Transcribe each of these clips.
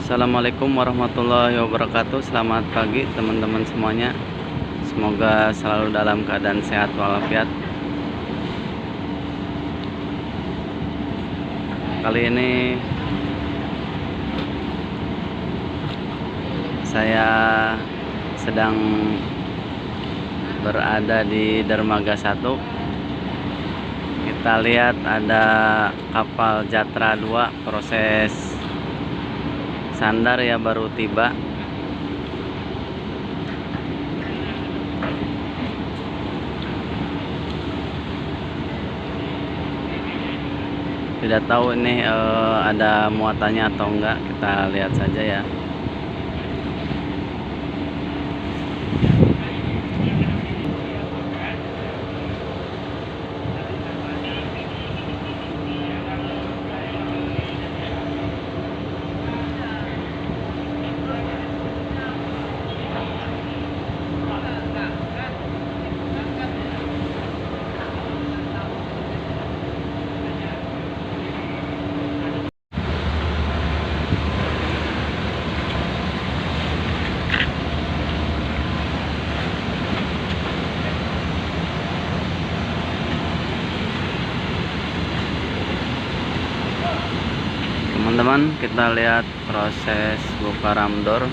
Assalamualaikum warahmatullahi wabarakatuh. Selamat pagi teman-teman semuanya. Semoga selalu dalam keadaan sehat walafiat. Kali ini saya sedang berada di dermaga 1. Kita lihat ada kapal Jatra 2 proses sandar ya, baru tiba. Tidak tahu ini ada muatannya atau enggak, kita lihat saja ya. Teman-teman, kita lihat proses buka ramdor.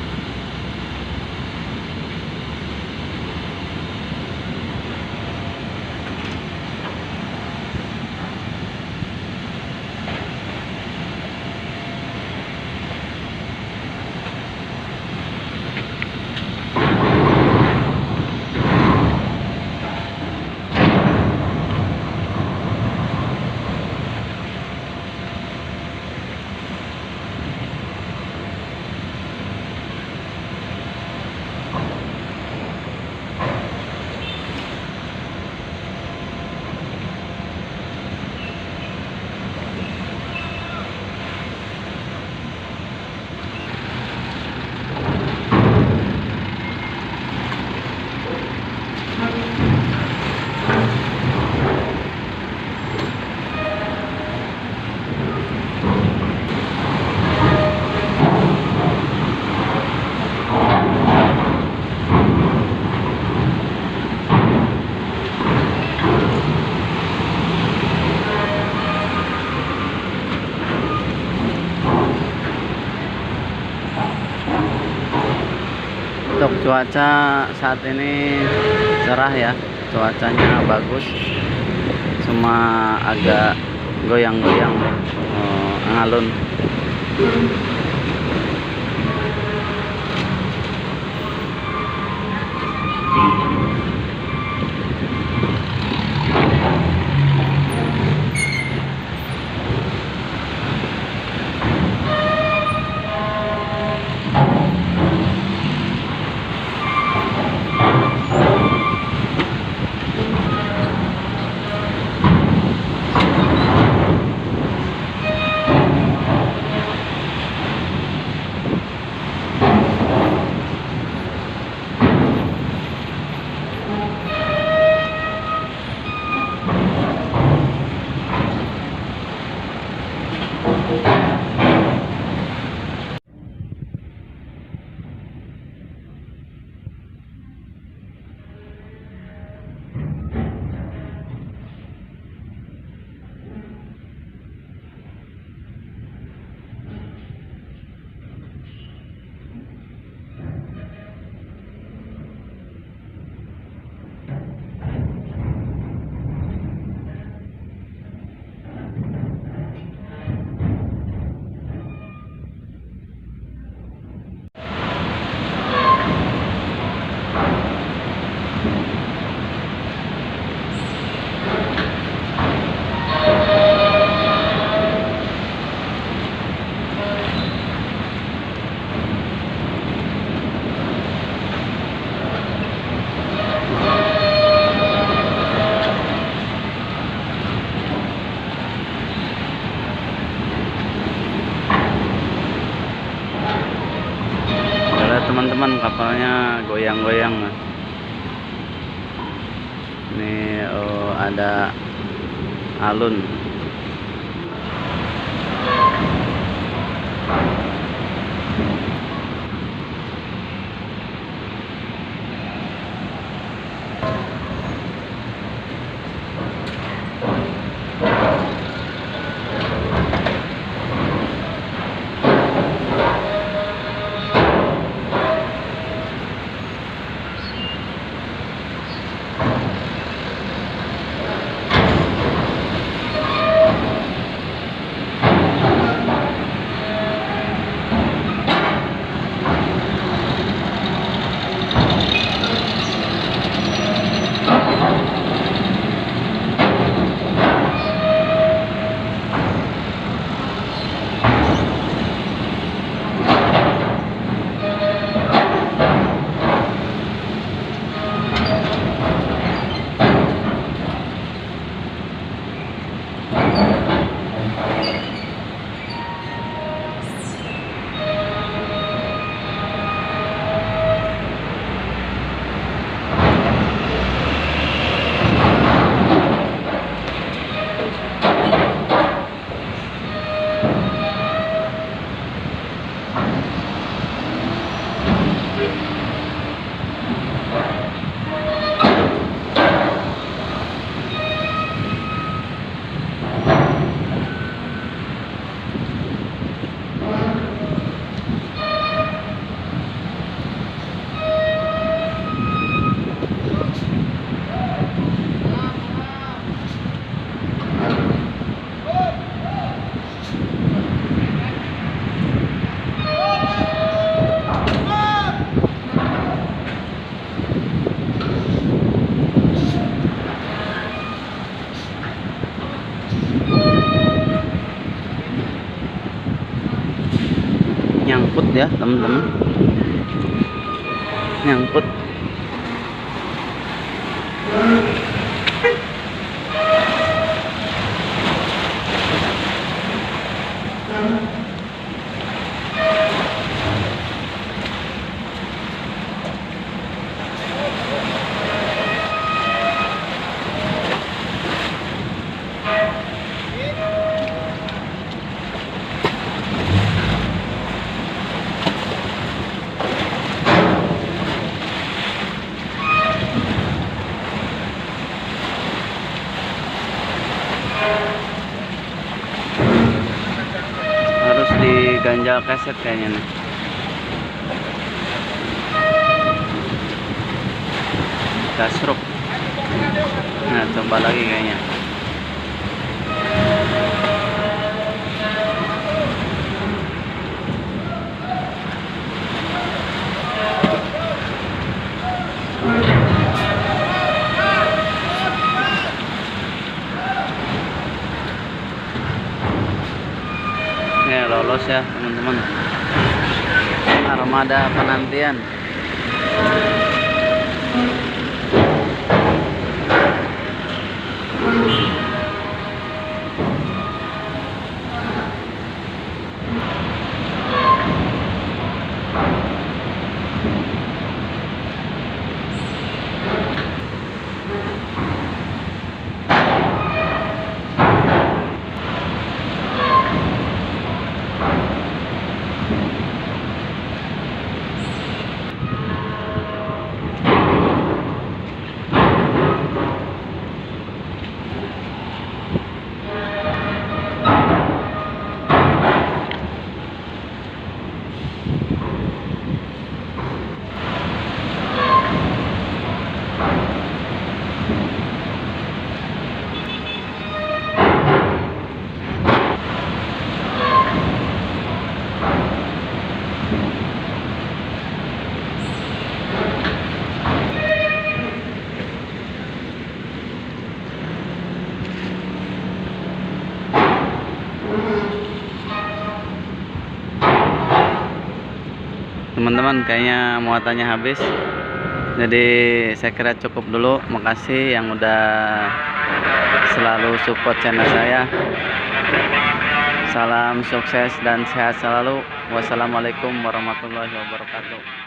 Untuk cuaca saat ini cerah ya, cuacanya bagus, cuma agak goyang-goyang, ngalun. Teman-teman, kapalnya goyang-goyang. Ini ada alun. nyangkut ya teman-teman, nyangkut. Harus diganjal keset kayaknya nih. Gasruk. Nah, coba lagi kayaknya. Lolos ya teman-teman, armada penantian. Teman-teman, kayaknya muatannya habis, jadi saya kira cukup dulu. Makasih yang udah selalu support channel saya. Salam sukses dan sehat selalu. Wassalamualaikum warahmatullahi wabarakatuh.